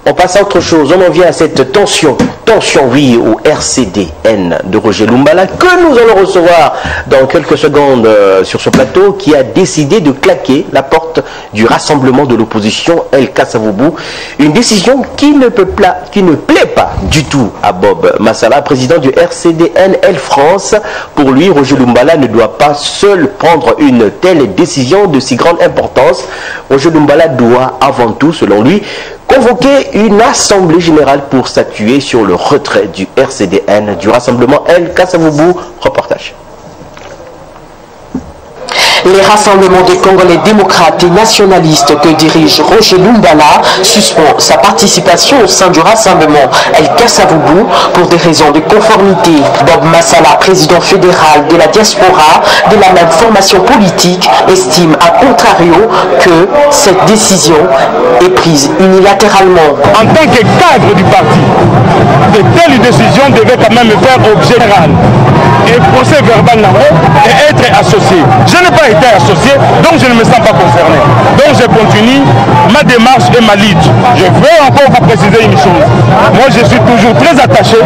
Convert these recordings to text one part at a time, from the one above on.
On passe à autre chose, on en vient à cette tension oui, au RCDN de Roger Lumbala, que nous allons recevoir dans quelques secondes sur ce plateau, qui a décidé de claquer la porte du rassemblement de l'opposition El Kassavoubou, une décision qui ne plaît pas du tout à Bob Massala, président du RCDN El France. Pour lui, Roger Lumbala ne doit pas seul prendre une telle décision de si grande importance. Roger Lumbala doit avant tout, selon lui, convoquer une assemblée générale pour statuer sur le retrait du RCDN du rassemblement El Kassavoubou. Reportage. Les rassemblements des Congolais démocrates et nationalistes que dirige Roger Lumbala suspend sa participation au sein du rassemblement El Kassavoubou pour des raisons de conformité. Bob Massala, président fédéral de la diaspora de la même formation politique, estime à contrario que cette décision est prise unilatéralement. En tant que cadre du parti, de telles décisions devaient quand même faire objet général et procès verbal et être associé. Je n'ai pas été associé, donc je ne me sens pas concerné. Donc je continue ma démarche et ma lutte. Je veux encore vous préciser une chose. Moi je suis toujours très attaché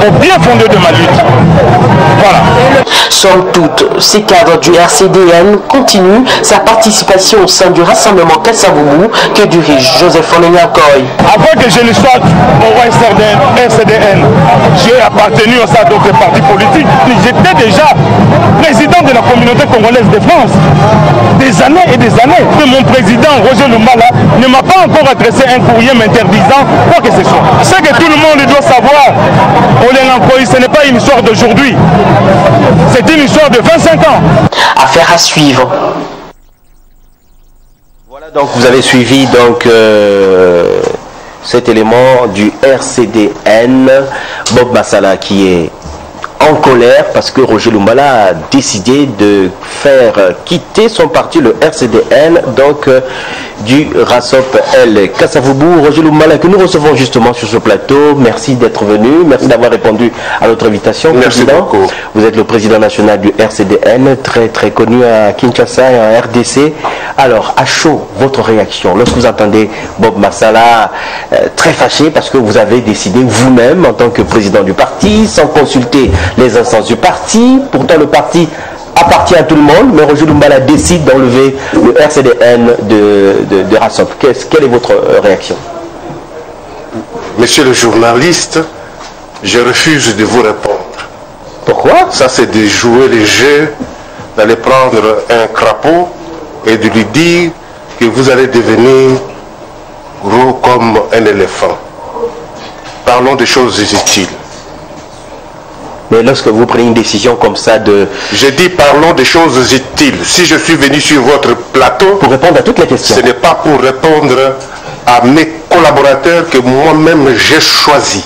au bien fondé de ma lutte. Voilà. Somme toute, ces cadres du RCDN continuent sa participation au sein du rassemblement Kassavoubou que dirige Joseph Onenyakoy. Avant que je ne sois au RCDN, j'ai appartenu au sein d'autres partis politiques. J'étais déjà président de la communauté congolaise de France. Des années et des années. Mon président Roger Lumbala ne m'a pas encore adressé un courrier m'interdisant quoi que ce soit. Ce que tout le monde doit savoir, Onenyakoy, ce n'est pas une histoire d'aujourd'hui. C'est une histoire de 25 ans. Affaire à suivre. Voilà, donc vous avez suivi donc cet élément du RCDN, Bob Massala qui est en colère parce que Roger Lumbala a décidé de faire quitter son parti, le RCDN, donc du RASOP El Kassavoubou. Roger Lumbala que nous recevons justement sur ce plateau. Merci d'être venu, merci d'avoir répondu à notre invitation. Merci beaucoup. Vous êtes le président national du RCDN, très connu à Kinshasa et en RDC. Alors, à chaud, votre réaction lorsque vous entendez Bob Massala très fâché parce que vous avez décidé vous-même en tant que président du parti, sans consulter les instances du parti. Pourtant, le parti appartient à tout le monde, mais Roger Lumbala décide d'enlever le RCDN de RASOP. Quelle est votre réaction? Monsieur le journaliste, je refuse de vous répondre. Pourquoi? Ça, c'est de jouer les jeux, d'aller prendre un crapaud et de lui dire que vous allez devenir gros comme un éléphant. Parlons des choses utiles. Mais lorsque vous prenez une décision comme ça de... Je dis parlons des choses utiles. Si je suis venu sur votre plateau... Pour répondre à toutes les questions. Ce n'est pas pour répondre à mes collaborateurs que moi-même j'ai choisi.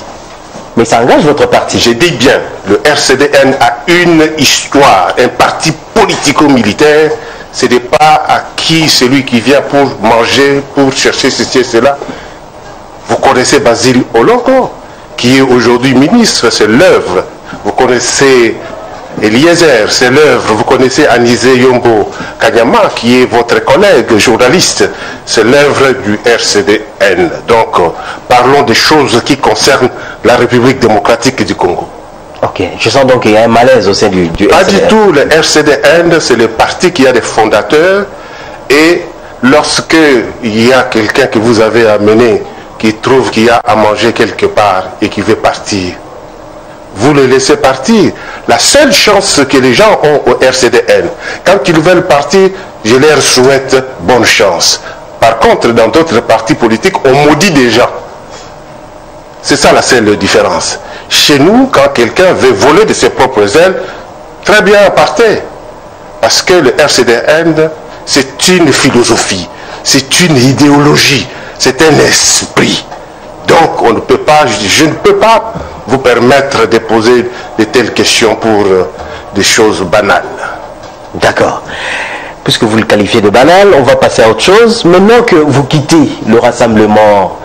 Mais ça engage votre parti. Je dis bien, le RCDN a une histoire, un parti politico-militaire. Ce n'est pas à qui celui qui vient pour manger, pour chercher ceci et cela. Vous connaissez Basile Olongo, qui est aujourd'hui ministre, c'est l'œuvre. Vous connaissez Eliezer, c'est l'œuvre. Vous connaissez Anisé Yombo Kanyama, qui est votre collègue journaliste. C'est l'œuvre du RCDN. Donc, parlons des choses qui concernent la République démocratique du Congo. Ok, je sens donc qu'il y a un malaise au sein du Pas RCDN. du tout, le RCDN, c'est le parti qui a des fondateurs. Et lorsque il y a quelqu'un que vous avez amené, qui trouve qu'il y a à manger quelque part et qui veut partir, vous le laissez partir. La seule chance que les gens ont au RCDN, quand ils veulent partir, je leur souhaite bonne chance. Par contre, dans d'autres partis politiques, on maudit des gens. C'est ça la seule différence. Chez nous, quand quelqu'un veut voler de ses propres ailes, très bien, partez. Parce que le RCDN, c'est une philosophie, c'est une idéologie, c'est un esprit. Donc, on ne peut pas, je ne peux pas vous permettre de poser de telles questions pour des choses banales. D'accord. puisque vous le qualifiez de banal, on va passer à autre chose. Maintenant que vous quittez le rassemblement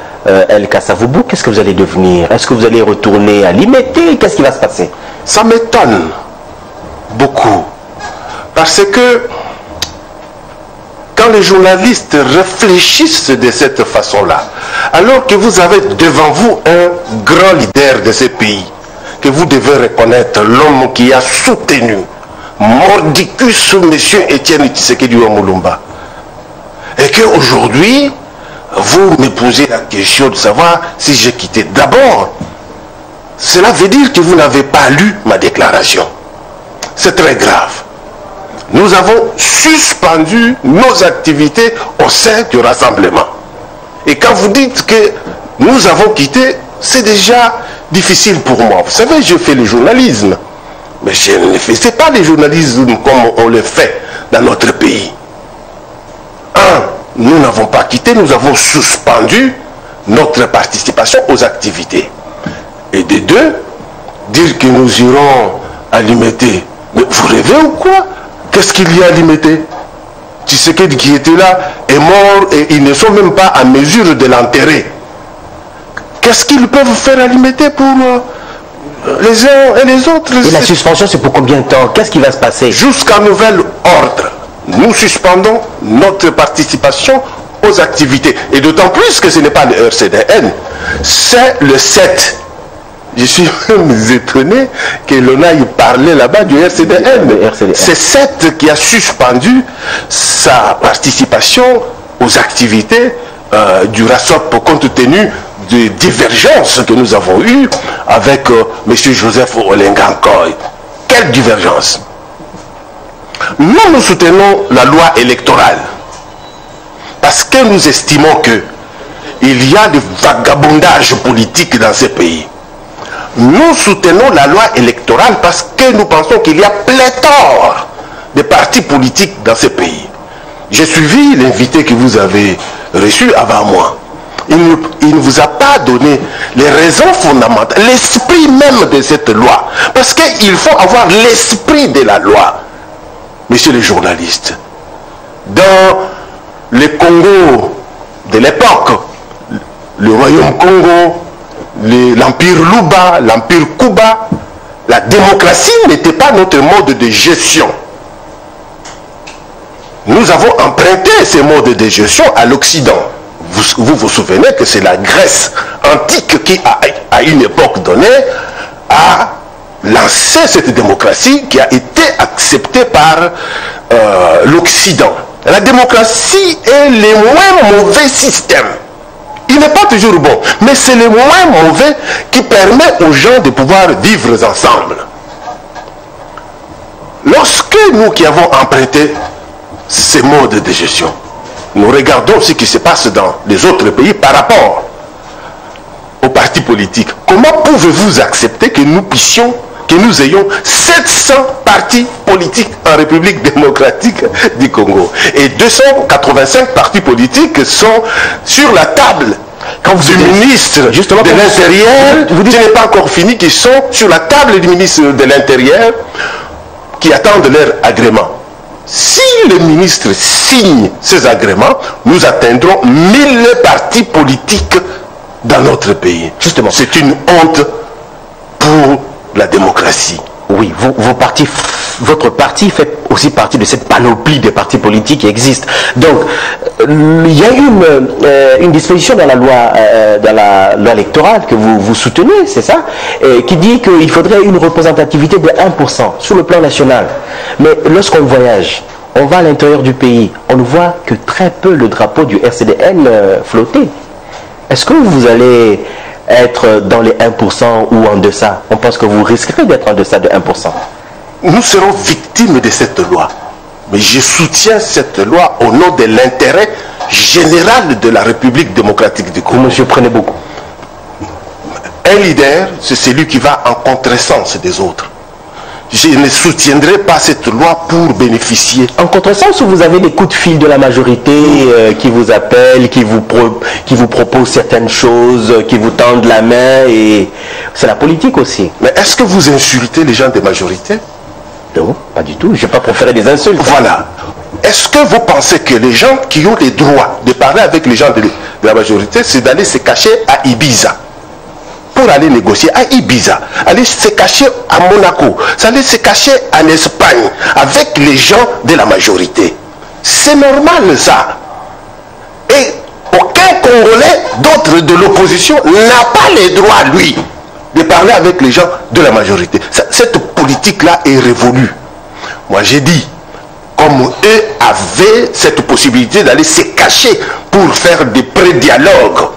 El Kassavoubou, qu'est-ce que vous allez devenir? Est-ce que vous allez retourner à Limete? Qu'est-ce qui va se passer? Ça m'étonne beaucoup. Parce que quand les journalistes réfléchissent de cette façon-là, alors que vous avez devant vous un grand leader de ce pays, que vous devez reconnaître, l'homme qui a soutenu mordicus M. Étienne Tshisekedi Mulumba, et qu'aujourd'hui, vous me posez la question de savoir si j'ai quitté. D'abord, cela veut dire que vous n'avez pas lu ma déclaration. C'est très grave. Nous avons suspendu nos activités au sein du rassemblement. Et quand vous dites que nous avons quitté, c'est déjà difficile pour moi. Vous savez, je fais le journalisme. Mais je ne fais pas le journalisme comme on le fait dans notre pays. Nous n'avons pas quitté, nous avons suspendu notre participation aux activités. Et de deux, dire que nous irons à Limete. Mais vous rêvez ou quoi? Qu'est-ce qu'il y a à Limete? Tshisekedi qui était là est mort et ils ne sont même pas à mesure de l'enterrer. Qu'est-ce qu'ils peuvent faire à Limete pour les uns et les autres? Et la suspension, c'est pour combien de temps? Qu'est-ce qui va se passer? Jusqu'à nouvel ordre. Nous suspendons notre participation aux activités. Et d'autant plus que ce n'est pas le RCDN, c'est le 7. Je suis même étonné que l'on aille parler là-bas du RCDN. C'est 7 qui a suspendu sa participation aux activités du RASOP compte tenu des divergences que nous avons eues avec M. Joseph Olengankoy. Quelle divergence? Nous soutenons la loi électorale parce que nous estimons que il y a des vagabondages politiques dans ce pays. Nous soutenons la loi électorale parce que nous pensons qu'il y a pléthore de partis politiques dans ce pays. J'ai suivi l'invité que vous avez reçu avant moi. Il ne vous a pas donné les raisons fondamentales, l'esprit même de cette loi. Parce qu'il faut avoir l'esprit de la loi. Messieurs les journalistes, dans le Congo de l'époque, le royaume Congo, l'empire Luba, l'empire Kuba, la démocratie n'était pas notre mode de gestion. Nous avons emprunté ces modes de gestion à l'Occident. Vous vous souvenez que c'est la Grèce antique qui, à une époque donnée, a lancé cette démocratie qui a été acceptée par l'Occident. La démocratie est le moins mauvais système. Il n'est pas toujours bon, mais c'est le moins mauvais qui permet aux gens de pouvoir vivre ensemble. Lorsque nous qui avons emprunté ces modes de gestion, nous regardons ce qui se passe dans les autres pays par rapport aux partis politiques. Comment pouvez-vous accepter que nous puissions, que nous ayons 700 partis politiques en République démocratique du Congo et 285 partis politiques sont sur la table quand du ministre de l'Intérieur, vous dites, ce n'est pas encore fini, qui sont sur la table du ministre de l'Intérieur qui attendent leur agrément. Si le ministre signe ces agréments, nous atteindrons 1000 partis politiques dans notre pays. Justement, c'est une honte pour la démocratie. Oui, votre parti fait aussi partie de cette panoplie de partis politiques qui existent. Donc, il y a une disposition dans la loi électorale que vous soutenez, c'est ça, qui dit qu'il faudrait une représentativité de 1% sur le plan national. Mais lorsqu'on voyage, on va à l'intérieur du pays, on ne voit que très peu le drapeau du RCDN flotter. Est-ce que vous allez être dans les 1% ou en deçà? On pense que vous risquerez d'être en deçà de 1%. Nous serons victimes de cette loi. Mais je soutiens cette loi au nom de l'intérêt général de la République démocratique du Congo. Vous me surprenez beaucoup. Un leader, c'est celui qui va en contresens des autres. Je ne soutiendrai pas cette loi pour bénéficier. En contresens, où vous avez des coups de fil de la majorité qui vous appellent, qui vous proposent certaines choses, qui vous tendent la main, et c'est la politique aussi. Mais est-ce que vous insultez les gens des majorités? Non, pas du tout. Je ne vais pas proférer des insultes. Voilà. est-ce que vous pensez que les gens qui ont les droits de parler avec les gens de la majorité, c'est d'aller se cacher à Ibiza pour aller négocier à Ibiza, aller se cacher à Monaco, aller se cacher en Espagne avec les gens de la majorité? C'est normal ça. Et aucun Congolais d'autre de l'opposition n'a pas les droits, lui, de parler avec les gens de la majorité. Cette politique-là est révolue. Moi, j'ai dit, comme eux avaient cette possibilité d'aller se cacher pour faire des pré-dialogues,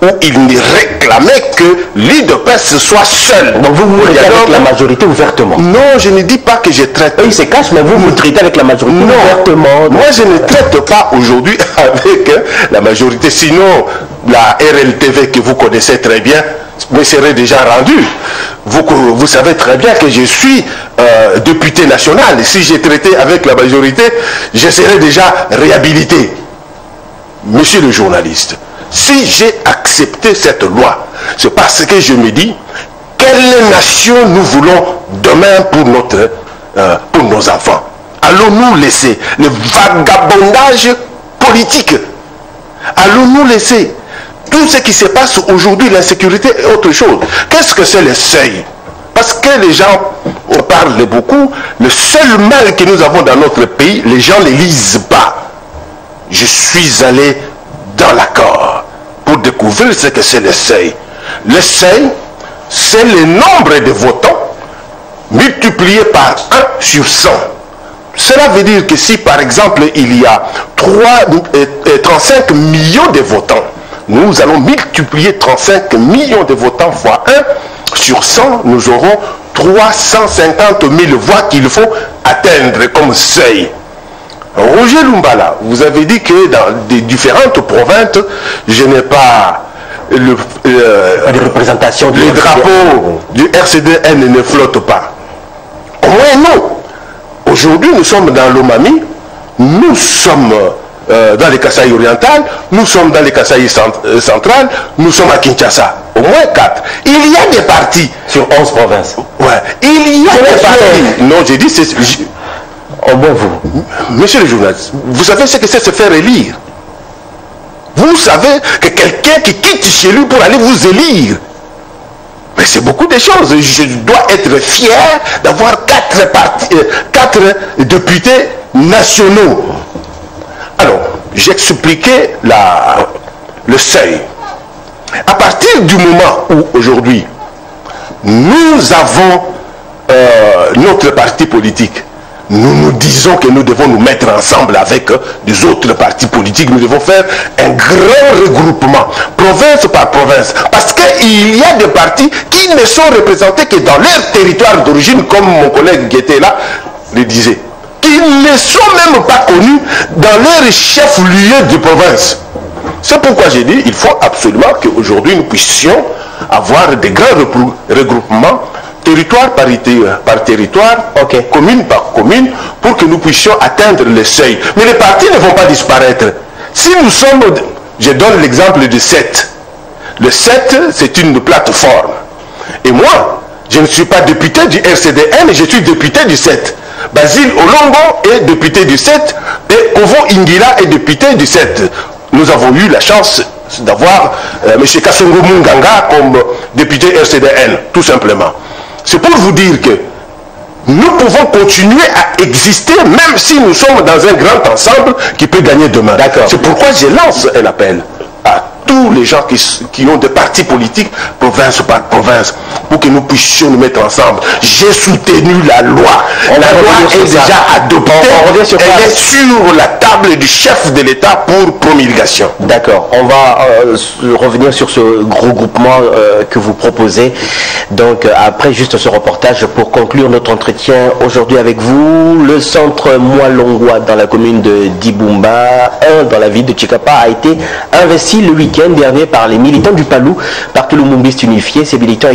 où ils ne réclamaient que l'UDPS soit seul. Donc vous traitez avec la majorité ouvertement? Non, je ne dis pas que je traite. Eux, ils se cachent, mais vous traitez avec la majorité ouvertement? Moi, je ne traite pas aujourd'hui avec la majorité. Sinon, la RLTV que vous connaissez très bien me serait déjà rendue. Vous savez très bien que je suis député national. Si j'ai traité avec la majorité, je serais déjà réhabilité. Monsieur le journaliste, si j'ai accepté cette loi, c'est parce que je me dis, quelle nation nous voulons demain pour nos enfants? Allons-nous laisser le vagabondage politique? Allons-nous laisser tout ce qui se passe aujourd'hui, l'insécurité et autre chose? Qu'est-ce que c'est le seuil? Parce que les gens parlent beaucoup, le seul mal que nous avons dans notre pays, les gens ne lisent pas. Je suis allé dans l'accord pour découvrir ce que c'est le seuil. Le seuil, c'est le nombre de votants multiplié par 1 sur 100. Cela veut dire que si par exemple il y a 35 millions de votants, nous allons multiplier 35 millions de votants fois 1 sur 100, nous aurons 350 000 voix qu'il faut atteindre comme seuil. Roger Lumbala, vous avez dit que dans des différentes provinces, je n'ai pas de représentation. Le drapeau du RCDN ne flotte pas. Au moins non. Aujourd'hui, nous sommes dans l'Omami, nous sommes dans les Kasaï orientales, nous sommes dans les Kasaï centrales, nous sommes à Kinshasa. Au moins 4. Il y a des partis. Sur 11 provinces. Ouais. Il y a des partis. Non, j'ai dit c'est... Au moins vous. Monsieur le journaliste, vous savez ce que c'est se faire élire? Vous savez que quelqu'un qui quitte chez lui pour aller vous élire, mais c'est beaucoup de choses. Je dois être fier d'avoir 4 députés nationaux. Alors, j'expliquais le seuil. À partir du moment où aujourd'hui, nous avons notre parti politique, nous disons que nous devons nous mettre ensemble avec des autres partis politiques. Nous devons faire un grand regroupement, province par province. Parce qu'il y a des partis qui ne sont représentés que dans leur territoire d'origine, comme mon collègue qui était là le disait. Ils ne sont même pas connus dans leur chef-lieu de province. C'est pourquoi j'ai dit qu'il faut absolument qu'aujourd'hui nous puissions avoir des grands regroupements, territoire par territoire, commune par commune, pour que nous puissions atteindre le seuil. Mais les partis ne vont pas disparaître. Si nous sommes, je donne l'exemple du 7. Le 7, c'est une plateforme. Et moi, je ne suis pas député du RCDN, je suis député du 7. Basile Olongo est député du 7 et Kovo Ingila est député du 7. Nous avons eu la chance d'avoir M. Kassongo Munganga comme député RCDN, tout simplement. C'est pour vous dire que nous pouvons continuer à exister même si nous sommes dans un grand ensemble qui peut gagner demain. C'est pourquoi je lance un appel à tous les gens qui ont des partis politiques, province par province, pour que nous puissions nous mettre ensemble. J'ai soutenu la loi. La loi est déjà adoptée. Elle est sur la table du chef de l'État pour promulgation. D'accord. On va revenir sur ce gros groupement que vous proposez. Donc, après juste ce reportage, pour conclure notre entretien aujourd'hui avec vous, le centre Mwalongwa dans la commune de Dibumba, dans la ville de Chikapa, a été investi le week-end dernier par les militants du Palou, parti Lumumbiste unifié. Ces militants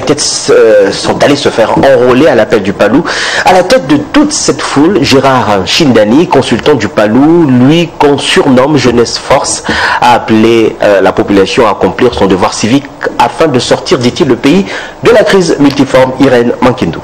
sont allés se faire enrôler à l'appel du Palou. À la tête de toute cette foule, Gérard Chindani, consultant du Palou, lui qu'on surnomme Jeunesse Force, a appelé la population à accomplir son devoir civique afin de sortir, dit-il, le pays de la crise multiforme. Irène Mankindu.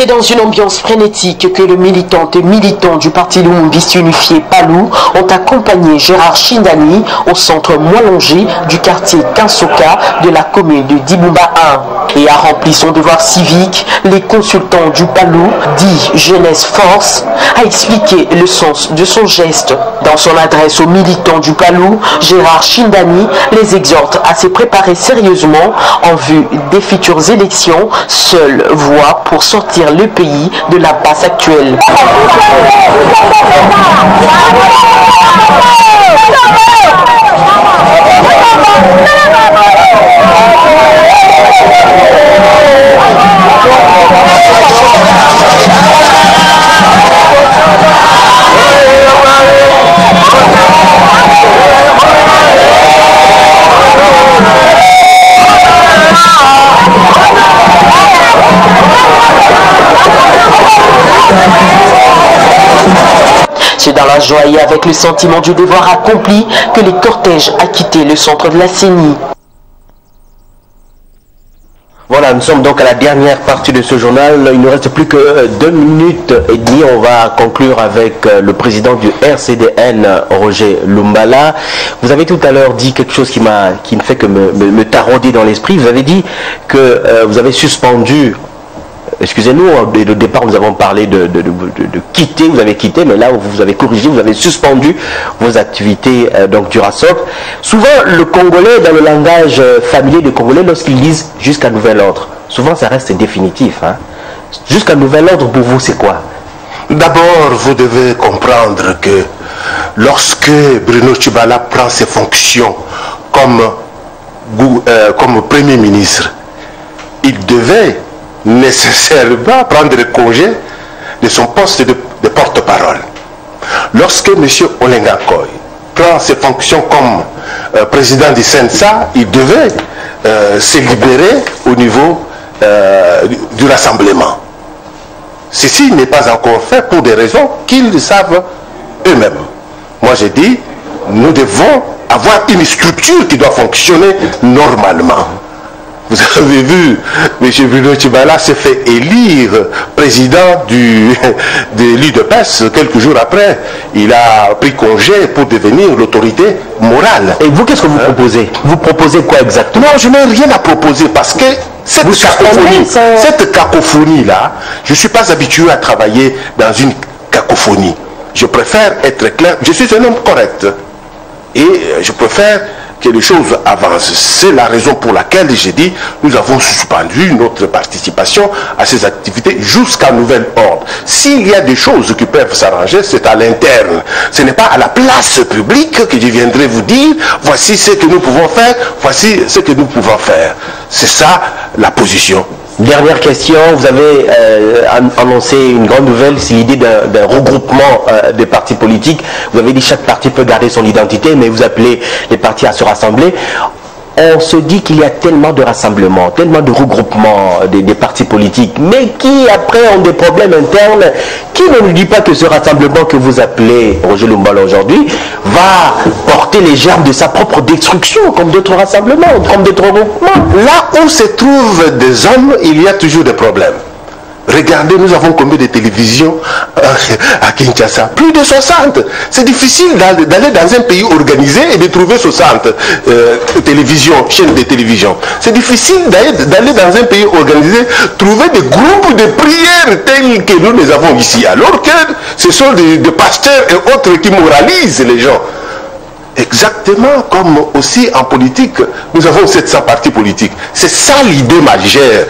C'est dans une ambiance frénétique que les militantes et militants du parti Lumumbiste Unifié Palou ont accompagné Gérard Chindani au centre Moilongé du quartier Kinsoka de la commune de Dibumba 1 et a rempli son devoir civique. Les consultants du Palou, dit Jeunesse Force, a expliqué le sens de son geste. Dans son adresse aux militants du Palou, Gérard Chindani les exhorte à se préparer sérieusement en vue des futures élections, seule voie pour sortir le pays de la passe actuelle. C'est dans la joie et avec le sentiment du devoir accompli que les cortèges a quitté le centre de la CENI. Voilà, nous sommes donc à la dernière partie de ce journal. Il ne reste plus que 2 minutes et demie. On va conclure avec le président du RCDN, Roger Lumbala. Vous avez tout à l'heure dit quelque chose qui ne fait que me tarauder dans l'esprit. Vous avez dit que vous avez suspendu... Excusez-nous, au départ nous avons parlé de quitter, vous avez quitté, mais là vous avez corrigé, vous avez suspendu vos activités donc du RASOP. Souvent le Congolais, dans le langage familier des Congolais, lorsqu'ils disent jusqu'à nouvel ordre, souvent ça reste définitif. Hein. Jusqu'à nouvel ordre pour vous c'est quoi? D'abord vous devez comprendre que lorsque Bruno Tshibala prend ses fonctions comme Premier ministre, il devait nécessairement prendre congé de son poste de porte-parole. Lorsque M. Olenga Koy prend ses fonctions comme président du CENSA, il devait se libérer au niveau du rassemblement. Ceci n'est pas encore fait pour des raisons qu'ils savent eux-mêmes. Moi j'ai dit, nous devons avoir une structure qui doit fonctionner normalement. Vous avez vu, M. Bruno Tshibala s'est fait élire président de l'UDPS quelques jours après. Il a pris congé pour devenir l'autorité morale. Et vous, qu'est-ce que vous proposez? Vous proposez quoi exactement? Non, je n'ai rien à proposer parce que cette cacophonie-là, je ne suis pas habitué à travailler dans une cacophonie. Je préfère être clair. Je suis un homme correct. Et je préfère que les choses avancent. C'est la raison pour laquelle j'ai dit nous avons suspendu notre participation à ces activités jusqu'à nouvel ordre. S'il y a des choses qui peuvent s'arranger, c'est à l'interne. Ce n'est pas à la place publique que je viendrai vous dire voici ce que nous pouvons faire, voici ce que nous pouvons faire. C'est ça la position. Dernière question, vous avez annoncé une grande nouvelle, c'est l'idée d'un regroupement des partis politiques. Vous avez dit que chaque parti peut garder son identité, mais vous appelez les partis à se rassembler. On se dit qu'il y a tellement de rassemblements, tellement de regroupements des partis politiques, mais qui après ont des problèmes internes. Qui ne nous dit pas que ce rassemblement que vous appelez Roger Lumbala aujourd'hui va porter les germes de sa propre destruction, comme d'autres rassemblements, comme d'autres regroupements? Là où se trouvent des hommes, il y a toujours des problèmes. Regardez, nous avons combien de télévisions à Kinshasa? Plus de 60. C'est difficile d'aller dans un pays organisé et de trouver 60 chaînes de télévision. C'est difficile d'aller dans un pays organisé, trouver des groupes de prières tels que nous les avons ici. Alors que ce sont des pasteurs et autres qui moralisent les gens. Exactement comme aussi en politique, nous avons 700 partis politiques. C'est ça l'idée majeure.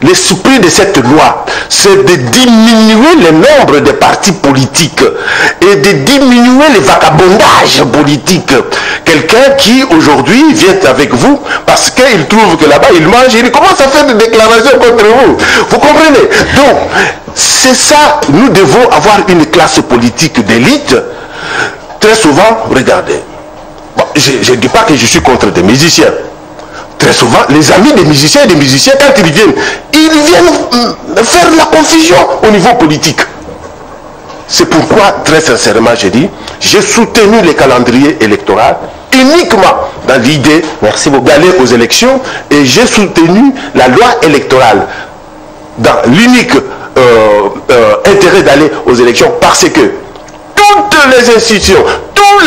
L'esprit de cette loi, c'est de diminuer le nombre de partis politiques et de diminuer le vagabondage politique. Quelqu'un qui aujourd'hui vient avec vous parce qu'il trouve que là-bas il mange, il commence à faire des déclarations contre vous. Vous comprenez? Donc, c'est ça, nous devons avoir une classe politique d'élite. Très souvent, regardez, bon, je ne dis pas que je suis contre des musiciens. Très souvent, les amis des musiciens et des musiciens, quand ils viennent faire la confusion au niveau politique. C'est pourquoi, très sincèrement, j'ai dit, j'ai soutenu le calendrier électoral uniquement dans l'idée d'aller aux élections et j'ai soutenu la loi électorale dans l'unique intérêt d'aller aux élections parce que toutes les institutions, tous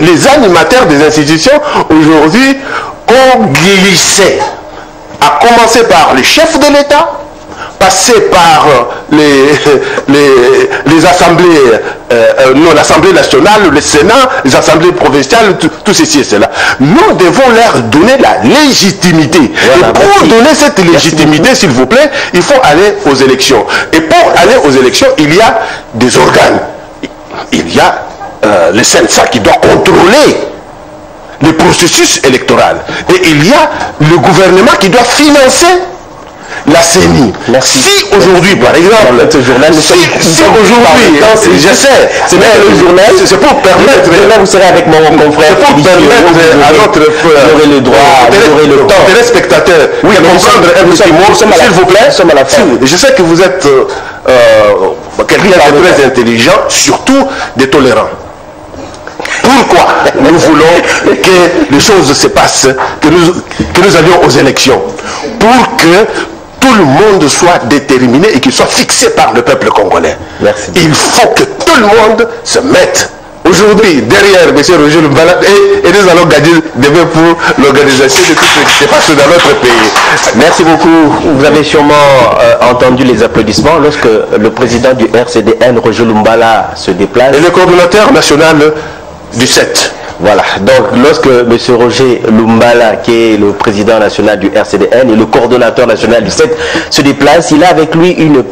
les animateurs des institutions aujourd'hui ont glissé, à commencer par le chef de l'État, passer par les assemblées, non, l'Assemblée nationale, le Sénat, les assemblées provinciales, tout ceci et cela. Nous devons leur donner la légitimité. Voilà, et pour donner cette légitimité, s'il vous plaît, il faut aller aux élections. Et pour aller aux élections, il y a des organes. Il y a le CENSA qui doit contrôler le processus électoral. Et il y a le gouvernement qui doit financer la CENI. Si aujourd'hui, par exemple, ce journal, si aujourd'hui, je sais, c'est le journal, c'est pour permettre. Là, vous serez avec mon confrère. C'est pour permettre à notre vous aurez le droit, vous aurez le temps. Téléspectateurs, oui, de comprendre un petit mot, s'il vous plaît. Je sais que vous êtes quelqu'un de très intelligent, surtout des tolérants. Pourquoi nous voulons que les choses se passent, que nous allions aux élections? Pour que tout le monde soit déterminé et qu'il soit fixé par le peuple congolais. Merci. Il faut que tout le monde se mette aujourd'hui derrière M. Roger Lumbala et nous allons gagner demain pour l'organisation de tout ce qui se passe dans notre pays. Merci beaucoup. Vous avez sûrement entendu les applaudissements lorsque le président du RCDN, Roger Lumbala, se déplace. Et le coordonnateur national du 7. Voilà, donc lorsque M. Roger Lumbala, qui est le président national du RCDN et le coordonnateur national du 7, se déplace, il a avec lui une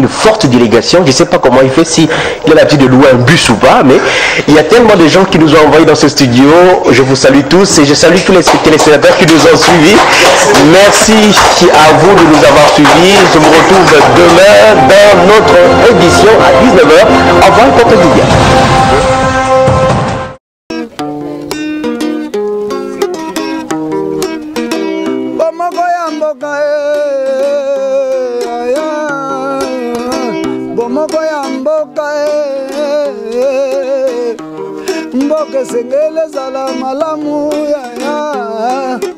forte délégation. Je ne sais pas comment il fait, s'il a l'habitude de louer un bus ou pas, mais il y a tellement de gens qui nous ont envoyés dans ce studio. Je vous salue tous et je salue tous les téléspectateurs qui nous ont suivis. Merci à vous de nous avoir suivis. Je vous retrouve demain dans notre édition à 19h. Au revoir, Porte Guilla. Mboke sengele zala malamu ya